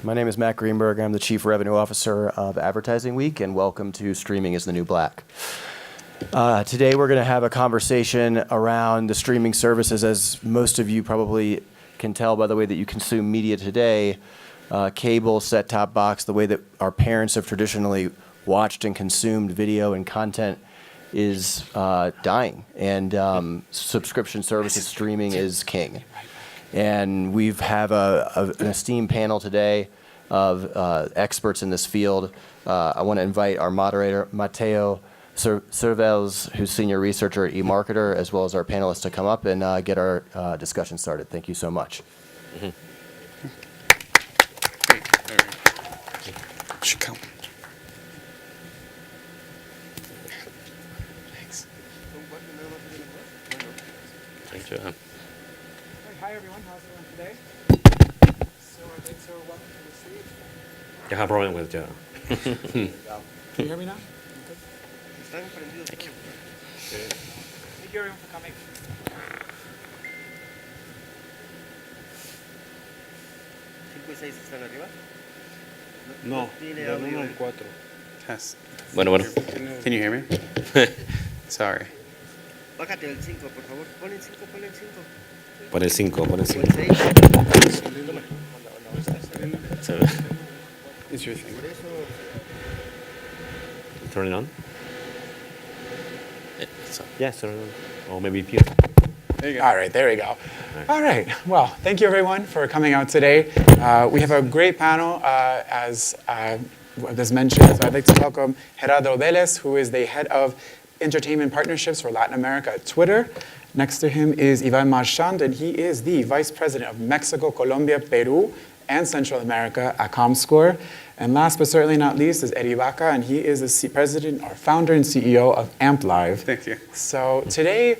My name is Matt Greenberg. I'm the Chief Revenue Officer of Advertising Week, and welcome to Streaming is the New Black. Today we're going to have a conversation around the streaming services. As most of you probably can tell by the way that you consume media today, cable, set-top box, the way that our parents have traditionally watched and consumed video and content is dying, and subscription services streaming is king. And we have an esteemed panel today of experts in this field. I want to invite our moderator, Mateo Cervels, who's senior researcher at eMarketer, as well as our panelists to come up and get our discussion started. Thank you so much. Mm-hmm. Should come. Thanks. Thank you. Hi everyone, how's everyone today? So welcome to the stage. You have a problem with Can you hear me now? Thank you. Thank you everyone for coming. No, del 1 al 4. Yes. Bueno. Can you hear me? Sorry. Bájate del 5, por favor. Pon el 5, pon el 5. Pon el 5, pon el 5. It's your thing. Turn it on? Yes, turn it on. Or maybe here. There you go. All right, there we go. All right, well, thank you everyone for coming out today. We have a great panel, as mentioned. So I'd like to welcome Gerardo Vélez, who is the head of entertainment partnerships for Latin America at Twitter. Next to him is Ivan Marchand, and he is the vice president of Mexico, Colombia, Peru, and Central America at Comscore. And last but certainly not least is Eddie Vaca, and he is the president or founder and CEO of AmpLive. Thank you. So today,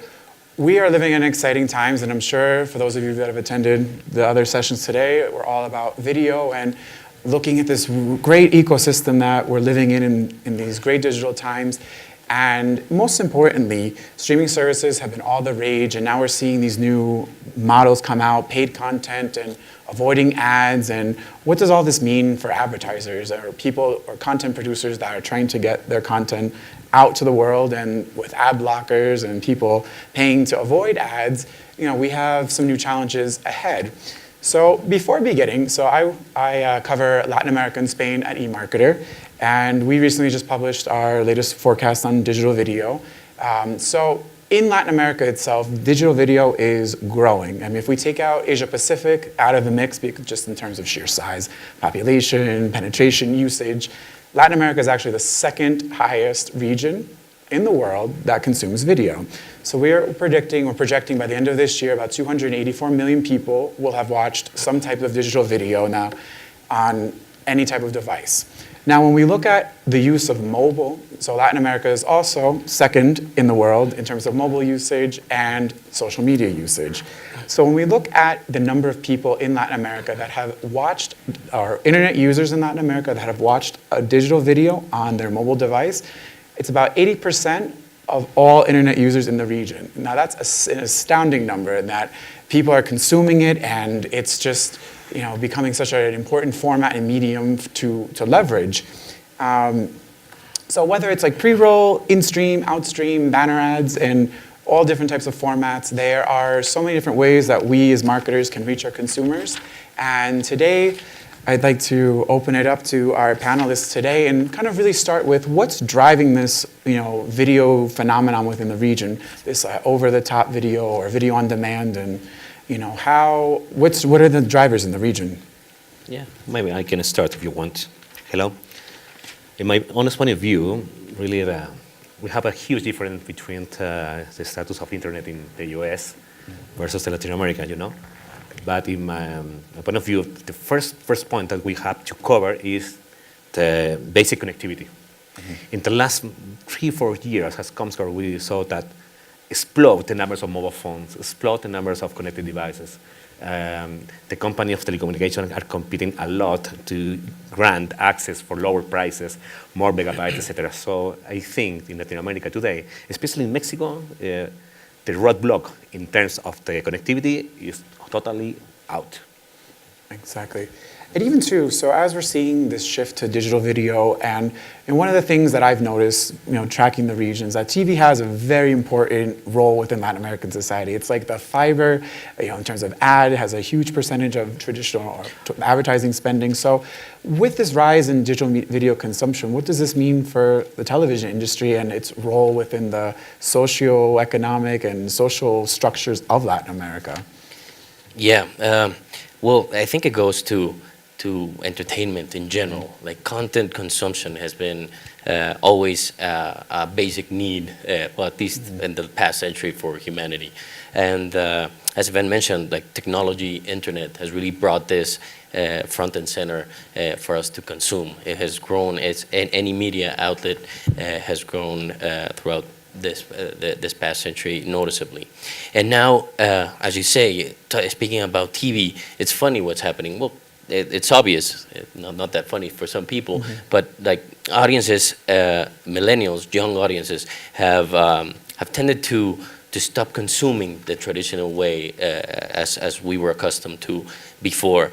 we are living in exciting times, and I'm sure for those of you that have attended the other sessions today, we're all about video and looking at this great ecosystem that we're living in these great digital times. And most importantly, streaming services have been all the rage, and now we're seeing these new models come out, paid content and avoiding ads. And what does all this mean for advertisers or people or content producers that are trying to get their content out to the world? And with ad blockers and people paying to avoid ads, we have some new challenges ahead. So before beginning, I cover Latin America and Spain at eMarketer. And we recently just published our latest forecast on digital video. So in Latin America itself, digital video is growing. I mean, if we take out Asia Pacific out of the mix, just in terms of sheer size, population, penetration, usage, Latin America is actually the second highest region in the world that consumes video. So we're projecting by the end of this year, about 284 million people will have watched some type of digital video now on any type of device. Now, when we look at the use of mobile, so Latin America is also second in the world in terms of mobile usage and social media usage. So when we look at the number of people in Latin America that have watched, or internet users in Latin America that have watched a digital video on their mobile device, it's about 80% of all internet users in the region. Now that's an astounding number in that people are consuming it, and it's just becoming such an important format and medium to leverage. So whether it's like pre-roll, in-stream, out-stream, banner ads, and all different types of formats, there are so many different ways that we as marketers can reach our consumers. And today, I'd like to open it up to our panelists today and kind of really start with what's driving this video phenomenon within the region, this over-the-top video or video on demand, and what are the drivers in the region? Yeah, maybe I can start if you want. Hello. In my honest point of view, really, we have a huge difference between the status of internet in the US versus Latin America, But in my point of view, the first point that we have to cover is the basic connectivity. Mm-hmm. In the last 3-4 years, as Comscore, we saw that explode the numbers of mobile phones, explode the numbers of connected devices. The company of telecommunications are competing a lot to grant access for lower prices, more megabytes, etc. So I think in Latin America today, especially in Mexico, the roadblock in terms of the connectivity is totally out. Exactly. And even too, so as we're seeing this shift to digital video, and one of the things that I've noticed, tracking the regions, that TV has a very important role within Latin American society. It's like the fiber, in terms of ad, it has a huge percentage of traditional advertising spending. So with this rise in digital video consumption, what does this mean for the television industry and its role within the socio-economic and social structures of Latin America? Yeah, well, I think it goes to entertainment in general. Like content consumption has been always a basic need, well, at least in the past century for humanity. And as Van mentioned, like technology, internet has really brought this front and center for us to consume. It has grown, any media outlet has grown throughout this past century noticeably. And now, as you say, speaking about TV, it's funny what's happening. Well, it's obvious, not that funny for some people, but like audiences, millennials, young audiences have tended to stop consuming the traditional way as we were accustomed to before.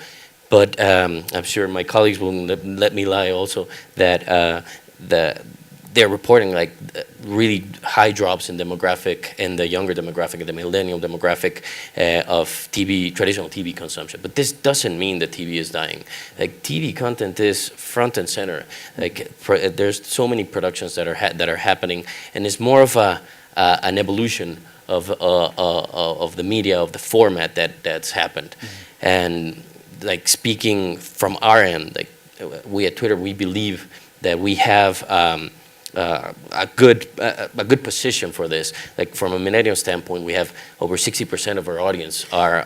But I'm sure my colleagues will let me lie also that they're reporting like really high drops in demographic, in the younger demographic, in the millennial demographic of TV, traditional TV consumption. But this doesn't mean that TV is dying. Like TV content is front and center. Like there's so many productions that are happening, and it's more of an evolution of the media, of the format that's happened. And like speaking from our end, like we at Twitter, we believe that we have a good position for this. Like from a millennial standpoint, we have over 60% of our audience are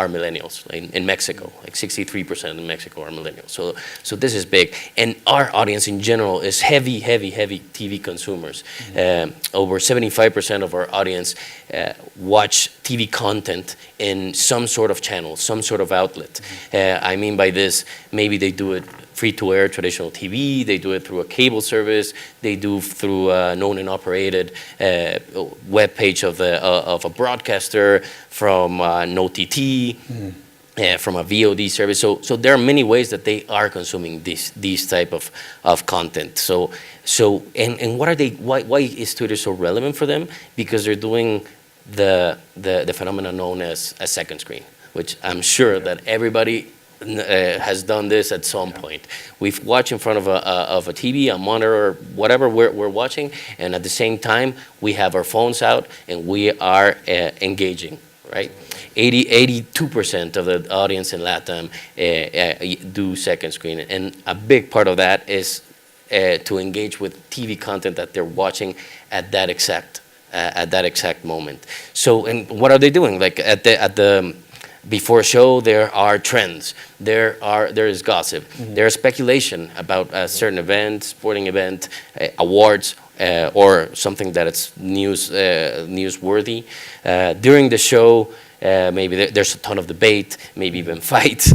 millennials in Mexico. Like 63% in Mexico are millennials. So this is big, and our audience in general is heavy TV consumers. Over 75% of our audience watch TV content in some sort of channel, some sort of outlet. I mean by this, maybe they do it free-to-air traditional TV, they do it through a cable service, they do through a known and operated web page of a broadcaster, from an OTT, from a VOD service. So there are many ways that they are consuming these type of content. So what are they? Why is Twitter so relevant for them? Because they're doing the phenomenon known as a second screen, which I'm sure that everybody has done this at some point. We've watched in front of a TV, a monitor, or whatever we're watching, and at the same time we have our phones out and we are engaging, right? 82% of the audience in LATAM do second screen, and a big part of that is to engage with TV content that they're watching at that exact moment. So, and what are they doing? Like at the before show, there are trends. There is gossip. There is speculation about a certain event, sporting event, awards, or something that it's newsworthy. During the show, maybe there's a ton of debate, maybe even fights.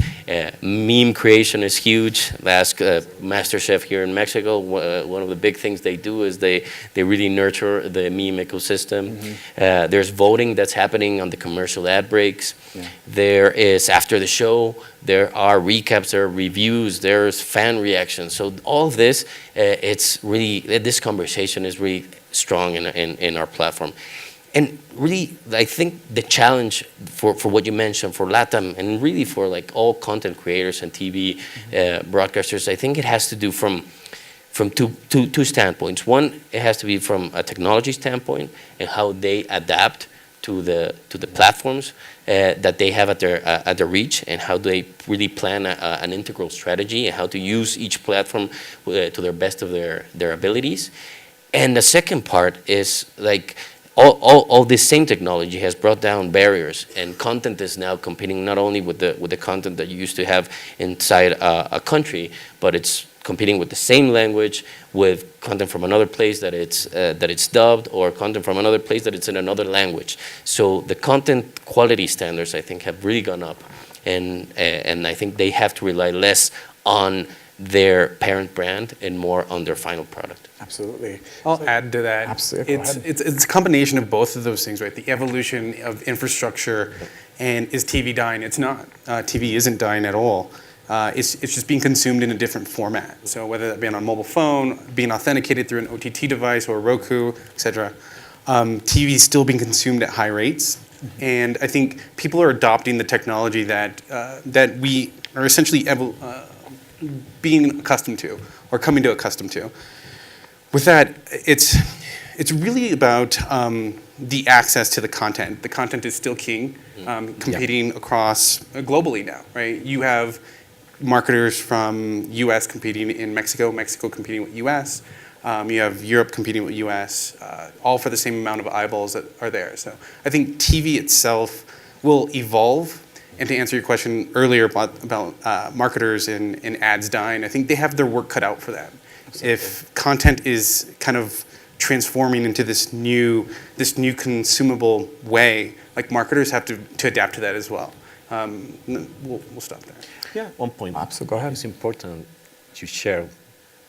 Meme creation is huge. Ask MasterChef here in Mexico. One of the big things they do is they really nurture the meme ecosystem. There's voting that's happening on the commercial ad breaks. Yeah. There is, after the show, there are recaps, there are reviews, there's fan reactions. So all of this, it's really, this conversation is really strong in our platform. And really, I think the challenge for what you mentioned for LATAM, and really for like all content creators and TV broadcasters, I think it has to do from two standpoints. One, it has to be from a technology standpoint and how they adapt to the platforms that they have at their reach, and how they really plan an integral strategy and how to use each platform to their best of their abilities. And the second part is like, all this same technology has brought down barriers, and content is now competing not only with the content that you used to have inside a country, but it's competing with the same language with content from another place that it's dubbed, or content from another place that it's in another language. So the content quality standards, I think, have really gone up, and I think they have to rely less on their parent brand and more on their final product. Absolutely. I'll add to that. Absolutely. Go ahead. It's a combination of both of those things, right? The evolution of infrastructure, and is TV dying? It's not. TV isn't dying at all. It's just being consumed in a different format. So whether that be on a mobile phone, being authenticated through an OTT device or Roku, et cetera, TV is still being consumed at high rates. And I think people are adopting the technology that we are essentially being accustomed to, or coming to accustomed to. With that, it's really about the access to the content. The content is still king, competing across globally now, right? You have marketers from US competing in Mexico, Mexico competing with US. You have Europe competing with US, all for the same amount of eyeballs that are there. So I think TV itself will evolve. And to answer your question earlier about marketers and ads dying, I think they have their work cut out for them. Absolutely. If content is kind of transforming into this new consumable way, like marketers have to adapt to that as well. We'll stop there. Yeah. One point. Absolutely. Go ahead. It's important to share.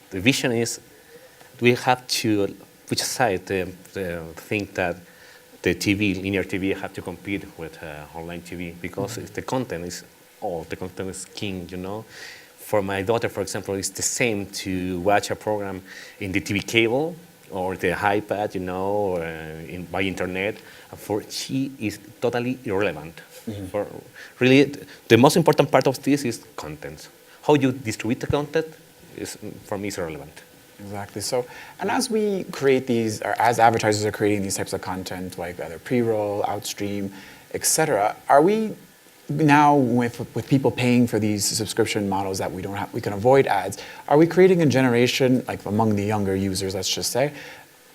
The vision is we have to, which side think that the TV, linear TV, have to compete with online TV, because the content is the content is king, you know. For my daughter, for example, it's the same to watch a program in the TV cable or the iPad, you know, or by internet. For she is totally irrelevant. For really, the most important part of this is content. How you distribute the content is, for me, is irrelevant. Exactly. So, and as we create these, or as advertisers are creating these types of content, like either pre-roll, outstream, etc., are we now with people paying for these subscription models that we can avoid ads? Are we creating a generation, like among the younger users, let's just say,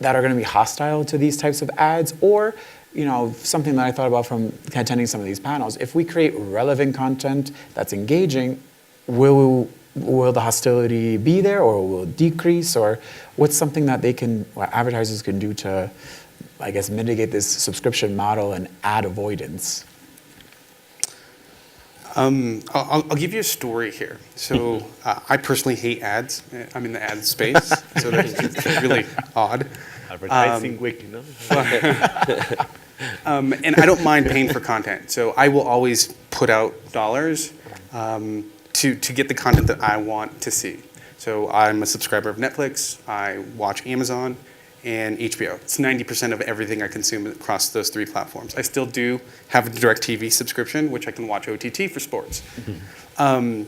that are going to be hostile to these types of ads? Or, you know, something that I thought about from attending some of these panels: if we create relevant content that's engaging, will the hostility be there, or will it decrease? Or what's something that advertisers can do to, I guess, mitigate this subscription model and ad avoidance? I'll give you a story here. So I personally hate ads. I'm in the ad space, so that's really odd. Advertising week, you know. And I don't mind paying for content. So I will always put out dollars to get the content that I want to see. So I'm a subscriber of Netflix, I watch Amazon, and HBO. It's 90% of everything I consume across those three platforms. I still do have a DirecTV subscription, which I can watch OTT for sports. My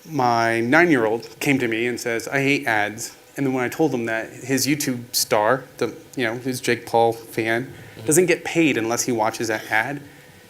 9-year-old came to me and says, I hate ads. And then when I told him that his YouTube star, his Jake Paul fan, doesn't get paid unless he watches that ad,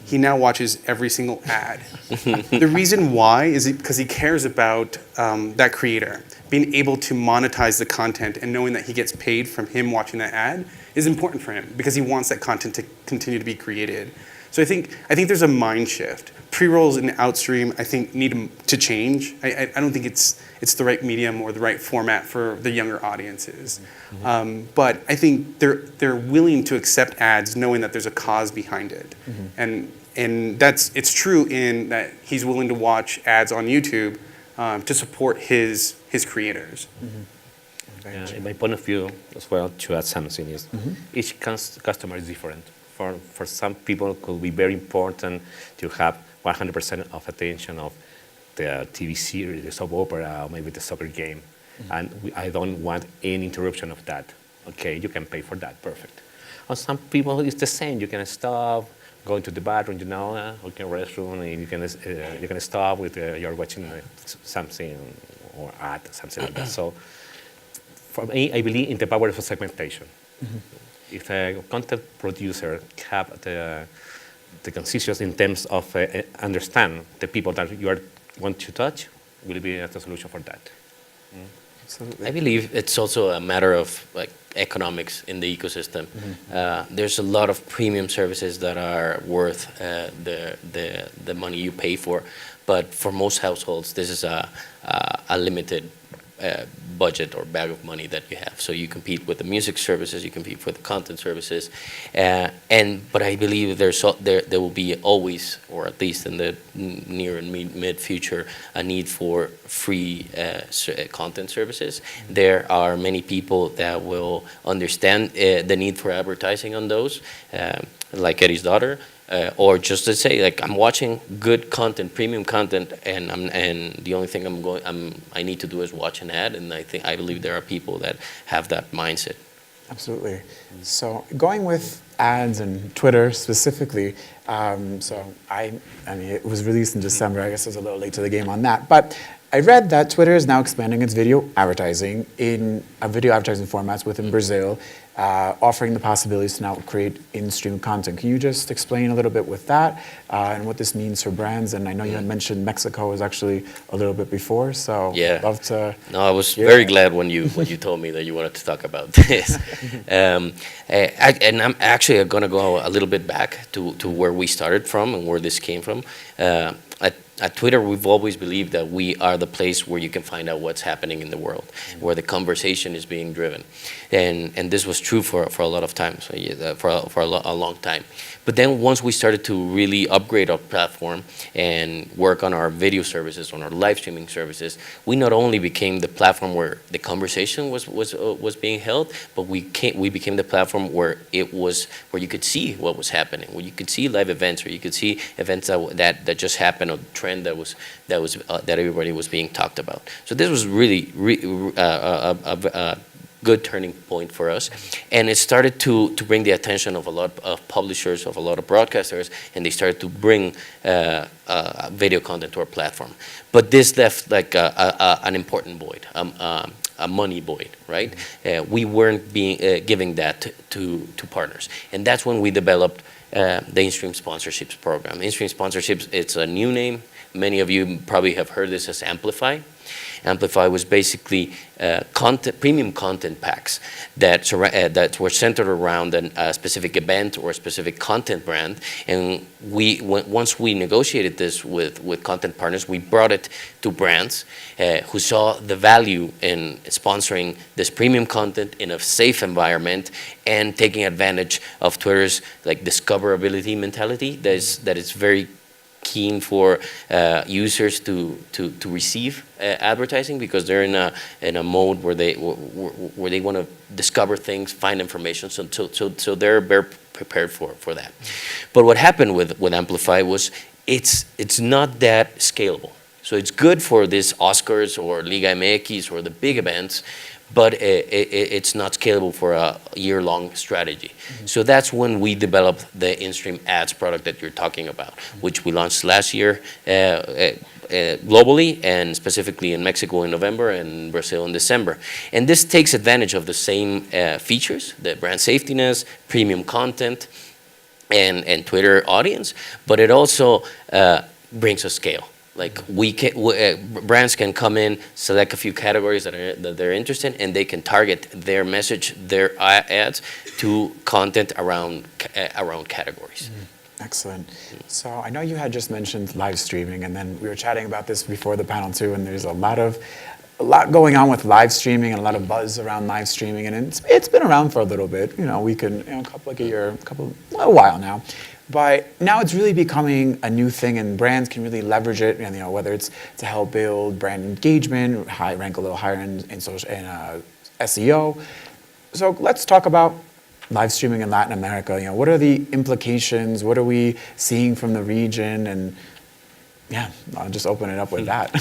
he now watches every single ad. The reason why is because he cares about that creator. Being able to monetize the content and knowing that he gets paid from him watching that ad is important for him, because he wants that content to continue to be created. So I think there's a mind shift. Pre-rolls and outstream, I think, need to change. I don't think it's the right medium or the right format for the younger audiences. But I think they're willing to accept ads knowing that there's a cause behind it. And it's true in that he's willing to watch ads on YouTube to support his creators. In my point of view as well, to add something, is each customer is different. For some people, it could be very important to have 100% of attention of the TV series, the soap opera, or maybe the soccer game. And I don't want any interruption of that. Okay, you can pay for that, perfect. On some people, it's the same. You can stop, going to the bathroom, okay, restroom, and you can stop with you're watching something or ad, something like that. So for me, I believe in the power of segmentation. If a content producer have the consciousness in terms of understand the people that you want to touch, will be the solution for that. I believe it's also a matter of economics in the ecosystem. There's a lot of premium services that are worth the money you pay for, but for most households, this is a limited budget or bag of money that you have. So you compete with the music services, you compete with the content services, but I believe there will be always, or at least in the near and mid future, a need for free content services. There are many people that will understand the need for advertising on those, like Eddie's daughter. Or just to say, like, I'm watching good content, premium content, and the only thing I need to do is watch an ad, and I believe there are people that have that mindset. Absolutely. So going with ads and Twitter specifically, so I mean, it was released in December. I guess I was a little late to the game on that. But I read that Twitter is now expanding its video advertising in video advertising formats within Brazil, offering the possibilities to now create in-stream content. Can you just explain a little bit with that and what this means for brands? And I know you had mentioned Mexico was actually a little bit before, so Yeah. love to. No, I was very glad when you told me that you wanted to talk about this. And I'm actually going to go a little bit back to where we started from and where this came from. At Twitter, we've always believed that we are the place where you can find out what's happening in the world, where the conversation is being driven. And this was true for a lot of times, for a long time. But then once we started to really upgrade our platform and work on our video services, on our live streaming services, we not only became the platform where the conversation was being held, but we became the platform where where you could see what was happening, where you could see live events, or you could see events that just happened, or trend that everybody was being talked about. So this was really a good turning point for us, and it started to bring the attention of a lot of publishers, of a lot of broadcasters, and they started to bring video content to our platform. But this left like an important void, a money void, right? We weren't giving that to partners, and that's when we developed the in-stream sponsorships program. In-stream sponsorships, it's a new name. Many of you probably have heard this as Amplify. Amplify was basically premium content packs that were centered around a specific event or a specific content brand. And once we negotiated this with content partners, we brought it to brands who saw the value in sponsoring this premium content in a safe environment and taking advantage of Twitter's like discoverability mentality that is very keen for users to receive advertising, because they're in a mode where they want to discover things, find information. So they're very prepared for that. But what happened with Amplify was it's not that scalable. So it's good for this Oscars or Liga MX or the big events, but it's not scalable for a year-long strategy. Mm-hmm. So that's when we developed the in-stream ads product that you're talking about, which we launched last year globally, and specifically in Mexico in November and Brazil in December. And this takes advantage of the same features, the brand safetiness, premium content, and Twitter audience, but it also brings us scale. Like brands can come in, select a few categories that they're interested in, and they can target their message, their ads to content around categories. Excellent. So I know you had just mentioned live streaming, and then we were chatting about this before the panel too, and there's a lot going on with live streaming and a lot of buzz around live streaming, and it's been around for a little bit. A while now. But now it's really becoming a new thing, and brands can really leverage it. And whether it's to help build brand engagement, rank a little higher in social and SEO. So let's talk about live streaming in Latin America. What are the implications? What are we seeing from the region? And yeah, I'll just open it up with that.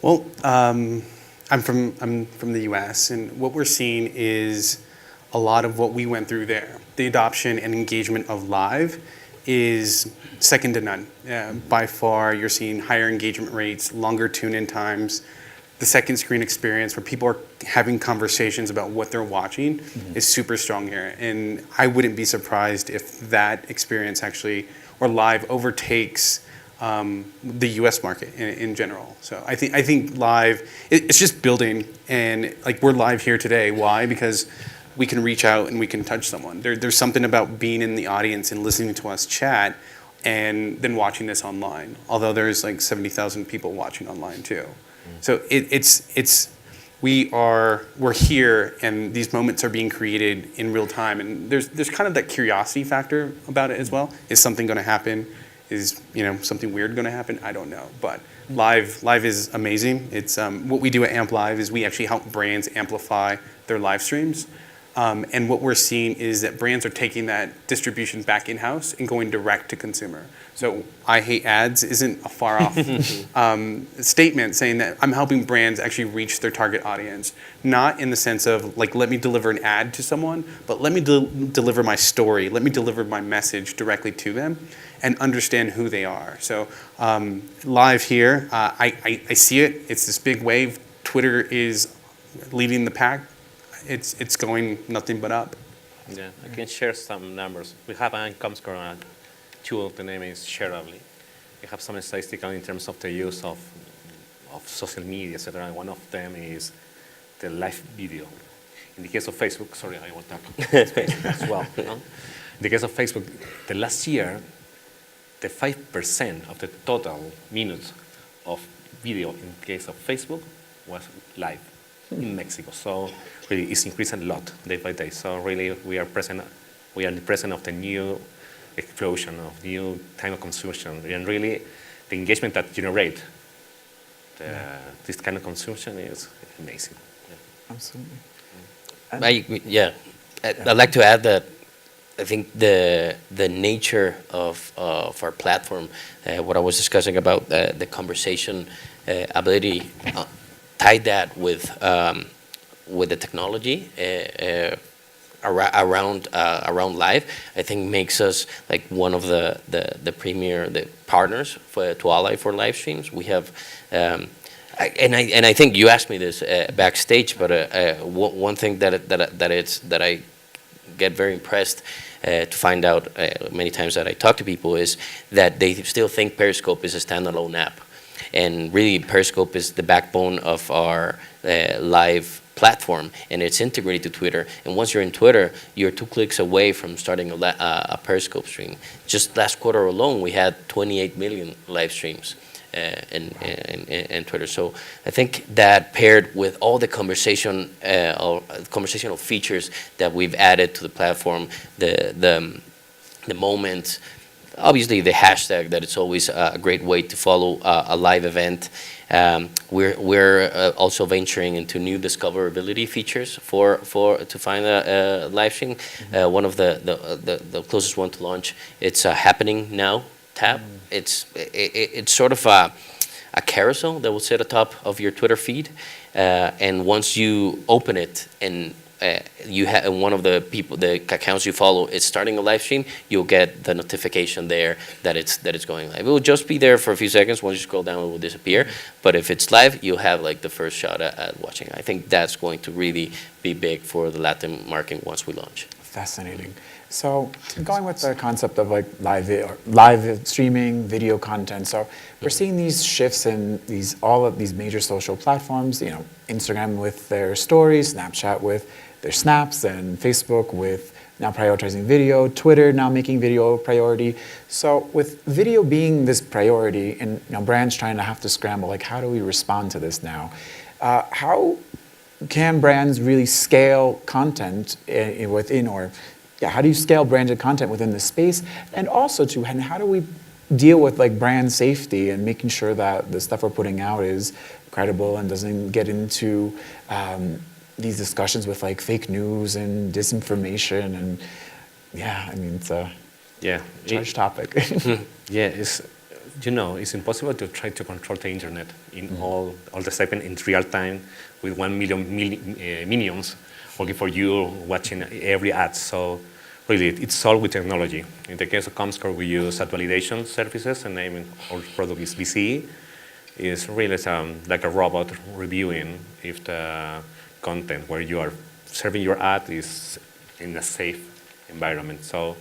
Well, I'm from the U.S., and what we're seeing is a lot of what we went through there. The adoption and engagement of live is second to none. By far, you're seeing higher engagement rates, longer tune-in times. The second screen experience where people are having conversations about what they're watching is super strong here. And I wouldn't be surprised if that experience actually, or live, overtakes the U.S. market in general. So I think live, it's just building, and like we're live here today. Why? Because we can reach out and we can touch someone. There's something about being in the audience and listening to us chat and then watching this online. Although there's like 70,000 people watching online too. So we're here, and these moments are being created in real time, and there's kind of that curiosity factor about it as well. Is something going to happen? Is something weird going to happen? I don't know, but live is amazing. It's what we do at Amp Live is we actually help brands amplify their live streams. And what we're seeing is that brands are taking that distribution back in-house and going direct to consumer. So I hate ads isn't a far off statement saying that I'm helping brands actually reach their target audience. Not in the sense of like, let me deliver an ad to someone, but let me deliver my story. Let me deliver my message directly to them and understand who they are. So live here, I see it. It's this big wave. Twitter is leading the pack. It's going nothing but up. Yeah, I can share some numbers. We have an Comscore tool. The name is Shareably. We have some statistical in terms of the use of social media, etc. One of them is the live video. In the case of Facebook, sorry, I will talk Facebook as well. In the case of Facebook, the last year, the 5% of the total minutes of video in the case of Facebook was live in Mexico. So really it's increasing a lot day by day. So really we are in the present of the new explosion of new time of consumption. And really the engagement that generate this kind of consumption is amazing. Yeah. Absolutely. I'd like to add that I think the nature of our platform, what I was discussing about the conversation ability, tie that with the technology around live, I think makes us like one of the premier partners to Ally for live streams. We have. I think you asked me this backstage, but one thing that I get very impressed to find out many times that I talk to people is that they still think Periscope is a standalone app. And really, Periscope is the backbone of our live platform, and it's integrated to Twitter. And once you're in Twitter, you're 2 clicks away from starting a Periscope stream. Just last quarter alone, we had 28 million live streams in Twitter. So I think that paired with all the conversational features that we've added to the platform, the moments, obviously the hashtag, that it's always a great way to follow a live event. We're also venturing into new discoverability features to find a live stream. One of the closest one to launch, it's a Happening Now tab. It's sort of a carousel that will sit atop of your Twitter feed, and once you open it and you have one of the accounts you follow is starting a live stream, you'll get the notification there that it's going live. It will just be there for a few seconds. Once you scroll down, it will disappear. But if it's live, you'll have like the first shot at watching. I think that's going to really be big for the Latin market once we launch. Fascinating. So going with the concept of like live streaming, video content. So we're seeing these shifts in all of these major social platforms. Instagram with their stories, Snapchat with their snaps, and Facebook with now prioritizing video, Twitter now making video a priority. So with video being this priority, and brands trying to have to scramble, like how do we respond to this now? How can brands really scale content within, how do you scale branded content within the space? And also how do we deal with like brand safety and making sure that the stuff we're putting out is credible and doesn't get into these discussions with like fake news and disinformation, and it's a charged topic. It's impossible to try to control the internet in all the segment in real time with 1 million minions working for you, watching every ad. So really, it's all with technology. In the case of Comscore, we use ad validation services, and name our product is VCE. It's really like a robot reviewing if the content where you are serving your ad is in a safe environment. So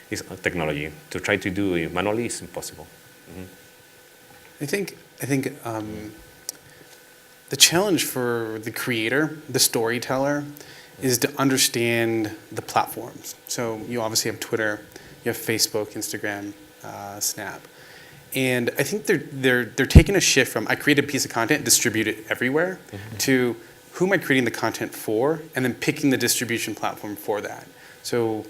it's technology. To try to do it manually is impossible. Mm-hmm. I think the challenge for the creator, the storyteller, is to understand the platforms. So you obviously have Twitter, you have Facebook, Instagram, Snap. And I think they're taking a shift from I create a piece of content, distribute it everywhere, to who am I creating the content for, and then picking the distribution platform for that. So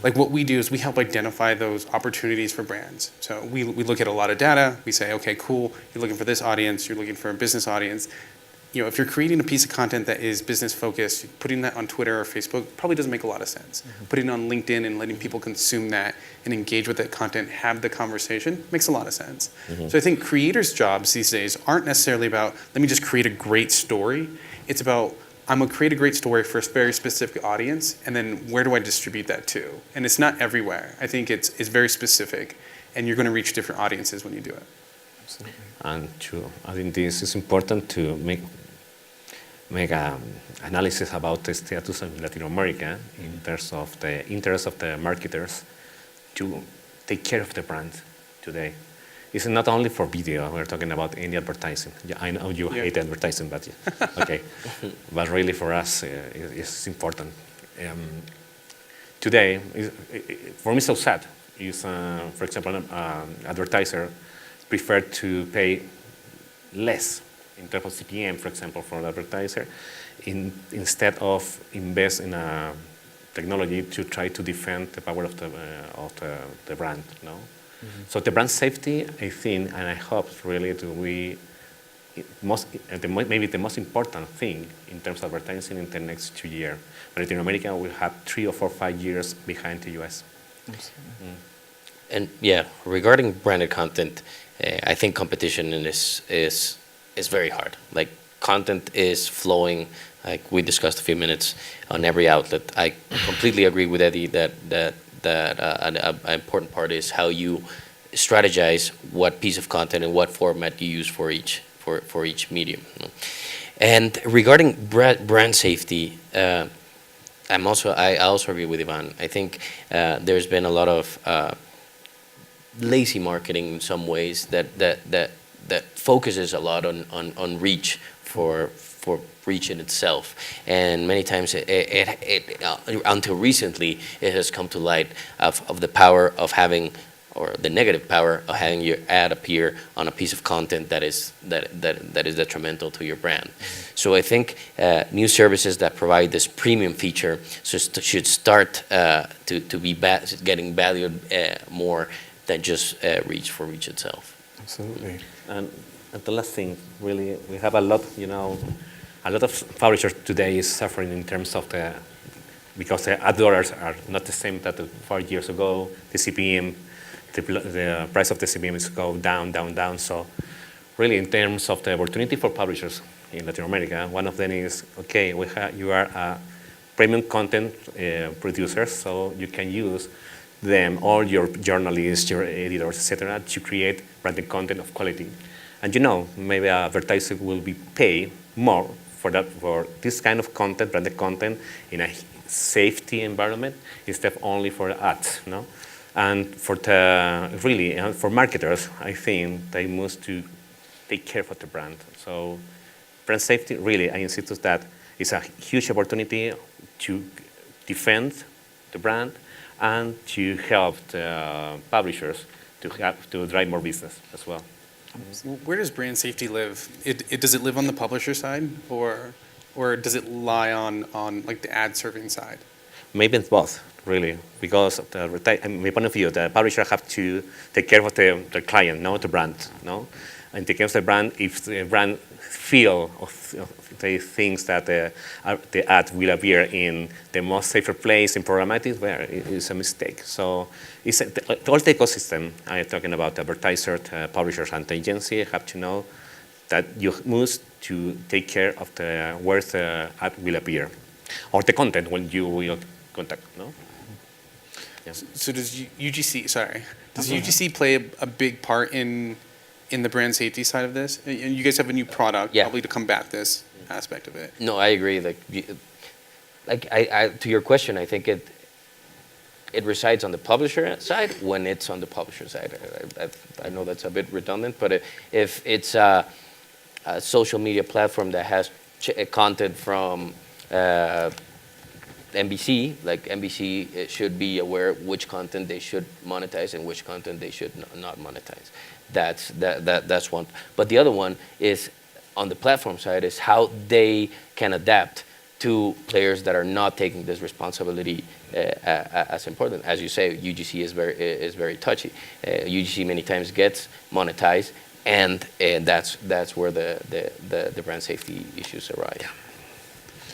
like what we do is we help identify those opportunities for brands. So we look at a lot of data. We say, okay, cool, you're looking for this audience, you're looking for a business audience. You know, if you're creating a piece of content that is business focused, putting that on Twitter or Facebook probably doesn't make a lot of sense. Putting it on LinkedIn and letting people consume that and engage with that content, have the conversation, makes a lot of sense. So I think creators' jobs these days aren't necessarily about, let me just create a great story. It's about, I'm gonna create a great story for a very specific audience, and then where do I distribute that to? And it's not everywhere. I think it's very specific, and you're gonna reach different audiences when you do it. And I think this is important to make analysis about the status of Latin America in terms of the interest of the marketers to take care of the brand today. It's not only for video, we're talking about any advertising. Yeah, I know you hate advertising, but yeah, okay. But really for us, it's important. Today, for me, it's so sad. Is, for example, advertiser prefer to pay less in terms of CPM, for example, for the advertiser, instead of invest in a technology to try to defend the power of the brand. No? So the brand safety, I think, and I hope really to be maybe the most important thing in terms of advertising in the next 2 years. But Latin America will have 3 or 4 or 5 years behind the US. And yeah, regarding branded content, I think competition in this is very hard. Like content is flowing, like we discussed a few minutes, on every outlet. I completely agree with Eddie that an important part is how you strategize what piece of content and what format you use for each medium. And regarding brand safety, I also agree with Ivan. I think there's been a lot of lazy marketing in some ways that focuses a lot on reach for reach in itself, and many times until recently it has come to light of the power of having, or the negative power of having your ad appear on a piece of content that is detrimental to your brand. So I think new services that provide this premium feature should start to be getting valued more than just reach itself. Absolutely. And the last thing, really, we have a lot of publishers today is suffering in terms of because the ad dollars are not the same that 5 years ago. The CPM, the price of the CPM is go down. So really, in terms of the opportunity for publishers in Latin America, one of them is, okay, you are a premium content producer, so you can use them, all your journalists, your editors, etc., to create branded content of quality. And maybe an advertiser will be paid more for this kind of content, branded content, in a safety environment instead of only for ads. No? And for marketers, I think they must to take care of the brand. So brand safety, really, I insist that is a huge opportunity to defend the brand and to help the publishers to drive more business as well. Where does brand safety live? Does it live on the publisher side, or does it lie on like the ad serving side? Maybe it's both, really, because in my point of view, the publisher have to take care of the client, not the brand, no? And take care of the brand. If the brand feel they think that the ad will appear in the most safer place in programmatic, where it is a mistake. So it's the whole ecosystem. I'm talking about advertisers, publishers, and the agency have to know that you must to take care of where the ad will appear, or the content when you will contact. No. Yes. So does UGC play a big part in the brand safety side of this? And you guys have a new product probably to combat this aspect of it. No, I agree. To your question, I think it resides on the publisher side when it's on the publisher side. I know that's a bit redundant, but if it's a social media platform that has content from NBC, like NBC should be aware which content they should monetize and which content they should not monetize. That's one. But the other one is on the platform side is how they can adapt to players that are not taking this responsibility as important. As you say, UGC is very touchy. UGC many times gets monetized, and that's where the brand safety issues arise.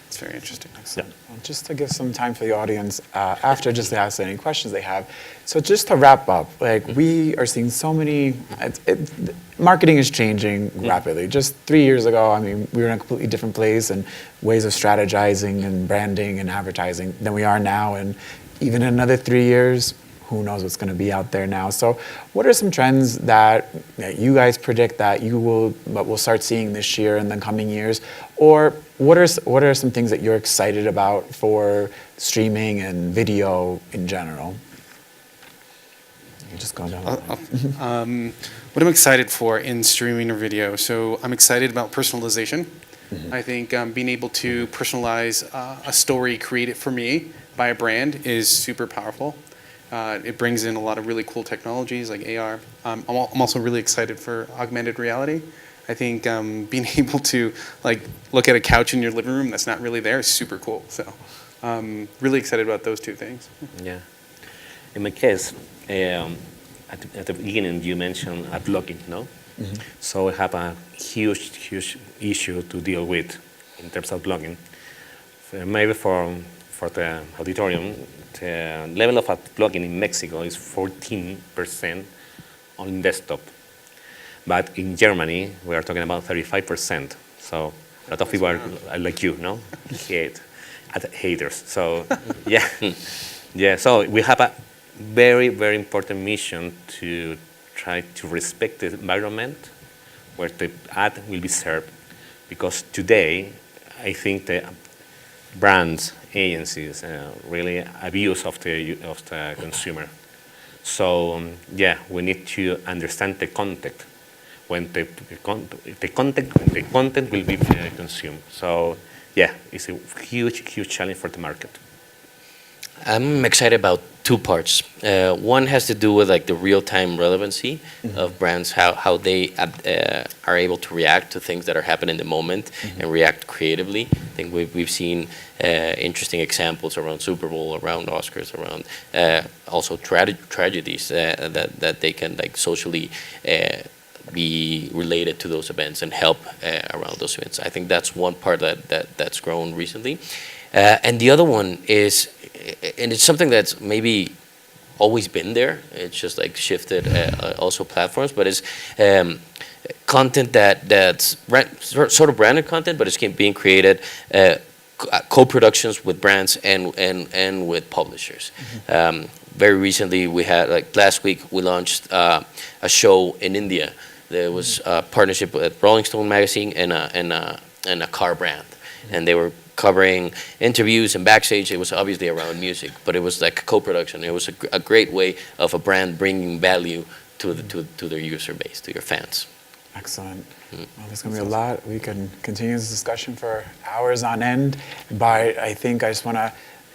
It's very interesting. Excellent. Well, just to give some time for the audience after, just to ask any questions they have. So just to wrap up, like we are seeing so many, marketing is changing rapidly. Just 3 years ago, I mean, we were in a completely different place and ways of strategizing and branding and advertising than we are now. And even in another 3 years, who knows what's going to be out there now. So what are some trends that you guys predict that we'll start seeing this year and the coming years? Or what are some things that you're excited about for streaming and video in general? You just go down. What I'm excited for in streaming or video. So I'm excited about personalization. I think being able to personalize a story created for me by a brand is super powerful. It brings in a lot of really cool technologies like AR. I'm also really excited for augmented reality. I think being able to like look at a couch in your living room that's not really there is super cool. So really excited about those two things. Yeah. In my case, at the beginning you mentioned ad blocking, no? So we have a huge issue to deal with in terms of blogging. Maybe for the auditorium, the level of ad blocking in Mexico is 14% on desktop. But in Germany, we are talking about 35%. So a lot of people are like you, no? Haters. So yeah, yeah. So we have a very important mission to try to respect the environment where the ad will be served, because today I think the brands, agencies really abuse of the consumer. So yeah, we need to understand the context when the content will be consumed. So yeah, it's a huge challenge for the market. I'm excited about two parts. One has to do with like the real-time relevancy of brands, how they are able to react to things that are happening in the moment and react creatively. I think we've seen interesting examples around Super Bowl, around Oscars, around also tragedies that they can like socially be related to those events and help around those events. I think that's one part that's grown recently. And the other one is, and it's something that's maybe always been there, it's just like shifted also platforms, but it's content that's sort of branded content, but it's being created co-productions with brands and with publishers. Very recently, we had, like last week, we launched a show in India. There was a partnership with Rolling Stone magazine and a car brand, and they were covering interviews and backstage. It was obviously around music, but it was like a co-production. It was a great way of a brand bringing value to their user base, to your fans. Excellent. Well, there's going to be a lot. We can continue this discussion for hours on end, but I think I just want to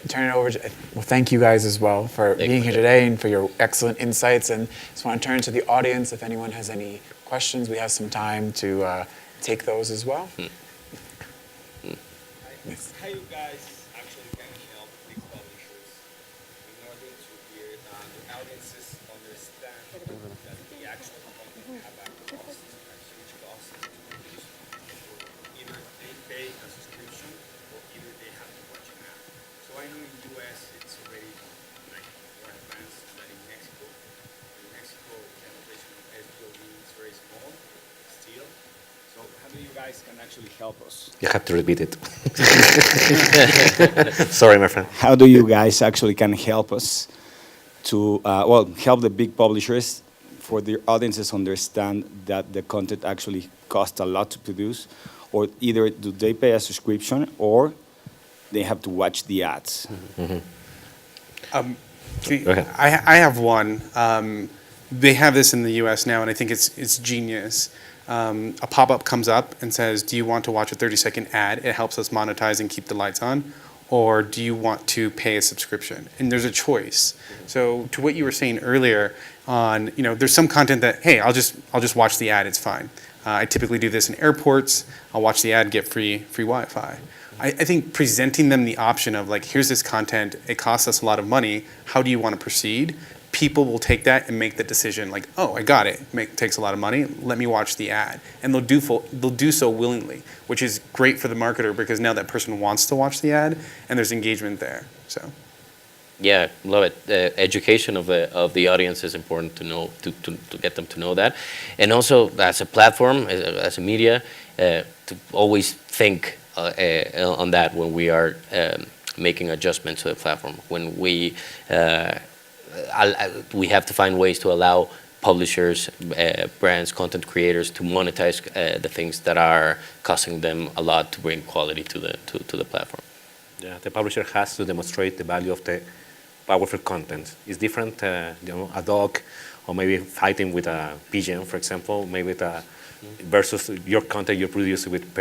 turn it over to, well, thank you guys as well for being here today and for your excellent insights. And just want to turn to the audience. If anyone has any questions, we have some time to take those as well. Yes. How you guys actually can help big publishers in order to hear the audiences understand that the actual content have a cost, a huge cost to produce. Either they pay a subscription or either they have to watch an ad. So I know in the US it's already like more advanced than in Mexico. In Mexico, the penetration of SVOD is very small still. So how do you guys can actually help us? You have to repeat it. Sorry, my friend. How do you guys actually can help us to, help the big publishers for their audiences understand that the content actually costs a lot to produce, or either do they pay a subscription or they have to watch the ads? Go ahead. I have one. They have this in the US now, and I think it's genius. A pop-up comes up and says, do you want to watch a 30-second ad? It helps us monetize and keep the lights on. or do you want to pay a subscription? And there's a choice. So to what you were saying earlier on, there's some content that, hey, I'll just watch the ad, it's fine. I typically do this in airports. I'll watch the ad, get free Wi-Fi. I think presenting them the option of like, here's this content, it costs us a lot of money, how do you want to proceed? People will take that and make the decision like, oh, I got it. It takes a lot of money. Let me watch the ad, and they'll do so willingly, which is great for the marketer because now that person wants to watch the ad, and there's engagement there. So, yeah, love it. Education of the audience is important to know to get them to know that, and also as a platform, as a media, to always think on that when we are making adjustments to the platform. When we have to find ways to allow publishers, brands, content creators to monetize the things that are costing them a lot to bring quality to the platform. Yeah, the publisher has to demonstrate the value of the powerful content. It's different, a dog, or maybe fighting with a pigeon, for example, maybe versus your content you produce with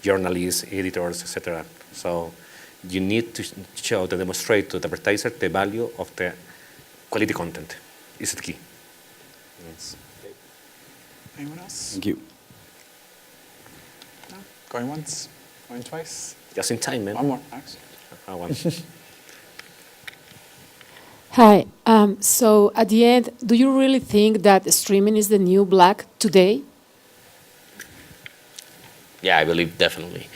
journalists, editors, etc. So you need to show, to demonstrate to the advertiser the value of the quality content. Is the key. Yes. Anyone else? Thank you. No? Going once? Going twice? Just in time, man. One more, Max. One. Hi. So at the end, do you really think that streaming is the new black today? Yeah, I believe definitely.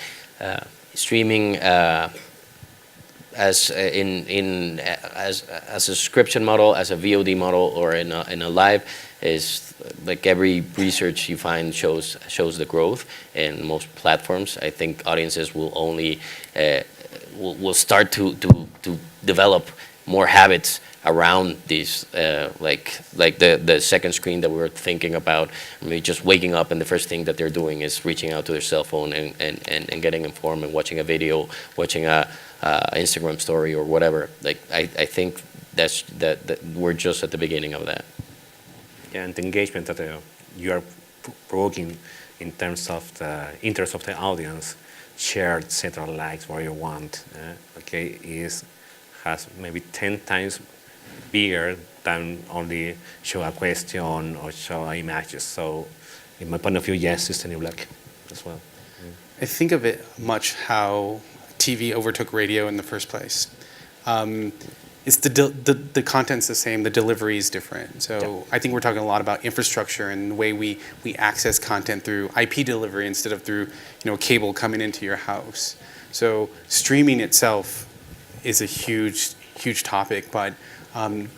Streaming as a subscription model, as a VOD model, or in a live, is like every research you find shows the growth in most platforms. I think audiences will only will start to develop more habits around these, like the second screen that we were thinking about. Maybe just waking up and the first thing that they're doing is reaching out to their cell phone and getting informed and watching a video, watching a Instagram story or whatever. Like I think that we're just at the beginning of that. Yeah, and the engagement that you are provoking in terms of the interest of the audience, shared, central likes, where you want, has maybe 10 times bigger than only show a question or show images. So in my point of view, yes, it's the new black as well. I think of it much how TV overtook radio in the first place. It's the content's the same, the delivery is different. So yeah. I think we're talking a lot about infrastructure and the way we access content through IP delivery instead of through cable coming into your house. So streaming itself is a huge topic, but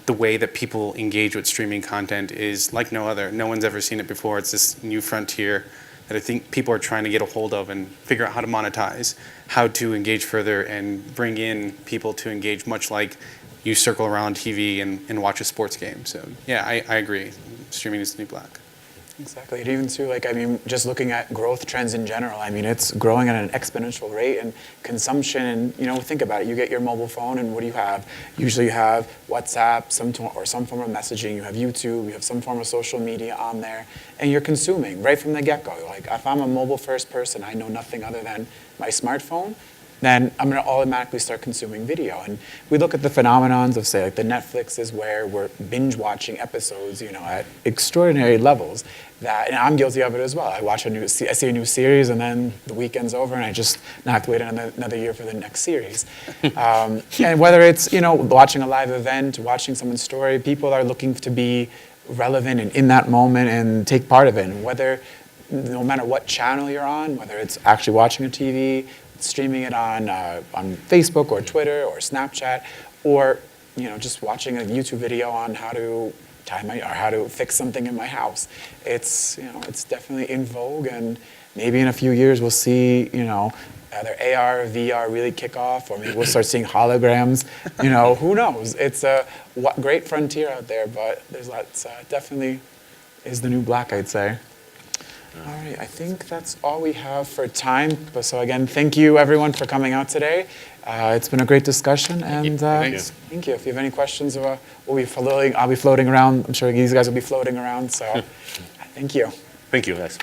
the way that people engage with streaming content is like no other. No one's ever seen it before. It's this new frontier that I think people are trying to get a hold of and figure out how to monetize, how to engage further and bring in people to engage, much like you circle around TV and watch a sports game. So yeah, I agree. Streaming is the new black. Exactly. And even too, just looking at growth trends in general, it's growing at an exponential rate, and consumption, and think about it. You get your mobile phone, and what do you have? Usually you have WhatsApp, some form of messaging. You have YouTube, you have some form of social media on there, and you're consuming right from the get-go. Like, if I'm a mobile-first person, I know nothing other than my smartphone, then I'm going to automatically start consuming video. And we look at the phenomenons of, say, like the Netflixes, where we're binge watching episodes, at extraordinary levels. And I'm guilty of it as well. I see a new series, and then the weekend's over, and I just now have to wait another year for the next series. And whether it's watching a live event, watching someone's story, people are looking to be relevant and in that moment and take part of it. And no matter what channel you're on, whether it's actually watching a TV, streaming it on Facebook or Twitter or Snapchat, or just watching a YouTube video on how to how to fix something in my house. It's definitely in vogue, and maybe in a few years we'll see either AR or VR really kick off, or maybe we'll start seeing holograms. Who knows? It's a great frontier out there, but there's lots. Definitely is the new black, I'd say. All right, I think that's all we have for time. So again, thank you everyone for coming out today. It's been a great discussion, and thank you. If you have any questions, I'll be floating around. I'm sure these guys will be floating around. So thank you. Thank you, guys.